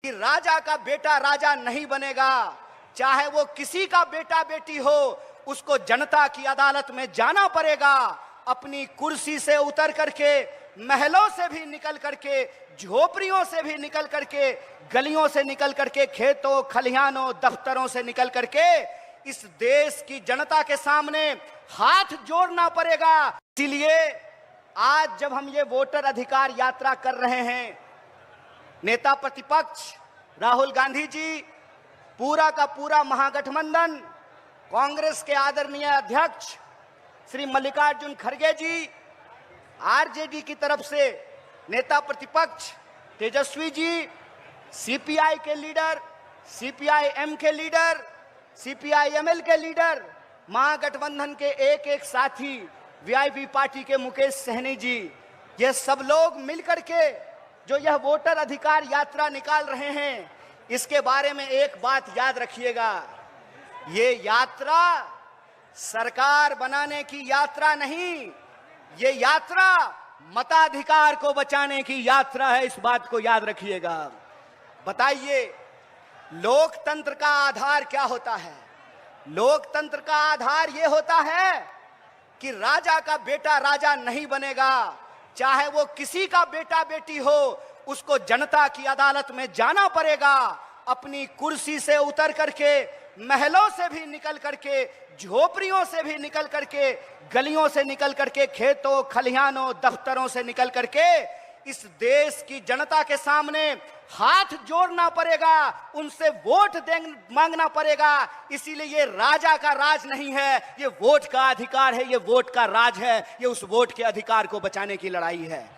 कि राजा का बेटा राजा नहीं बनेगा, चाहे वो किसी का बेटा बेटी हो, उसको जनता की अदालत में जाना पड़ेगा। अपनी कुर्सी से उतर करके, महलों से भी निकल करके, झोपड़ियों से भी निकल करके, गलियों से निकल करके, खेतों खलिहानों दफ्तरों से निकल करके इस देश की जनता के सामने हाथ जोड़ना पड़ेगा। इसीलिए आज जब हम ये वोटर अधिकार यात्रा कर रहे हैं, नेता प्रतिपक्ष राहुल गांधी जी, पूरा का पूरा महागठबंधन, कांग्रेस के आदरणीय अध्यक्ष श्री मल्लिकार्जुन खड़गे जी, आरजेडी की तरफ से नेता प्रतिपक्ष तेजस्वी जी, सीपीआई के लीडर, सीपीआई-एम के लीडर, सीपीआई-एमएल के लीडर, महागठबंधन के एक एक साथी, वीआईपी पार्टी के मुकेश सहनी जी, ये सब लोग मिलकर के जो यह वोटर अधिकार यात्रा निकाल रहे हैं, इसके बारे में एक बात याद रखिएगा, ये यात्रा सरकार बनाने की यात्रा नहीं, ये यात्रा मताधिकार को बचाने की यात्रा है। इस बात को याद रखिएगा। बताइए, लोकतंत्र का आधार क्या होता है? लोकतंत्र का आधार यह होता है कि राजा का बेटा राजा नहीं बनेगा, चाहे वो किसी का बेटा बेटी हो, उसको जनता की अदालत में जाना पड़ेगा। अपनी कुर्सी से उतर करके, महलों से भी निकल करके, झोपड़ियों से भी निकल करके, गलियों से निकल करके, खेतों खलिहानों दफ्तरों से निकल करके इस देश की जनता के सामने हाथ जोड़ना पड़ेगा, उनसे वोट मांगना पड़ेगा। इसीलिए ये राजा का राज नहीं है, ये वोट का अधिकार है, ये वोट का राज है, ये उस वोट के अधिकार को बचाने की लड़ाई है।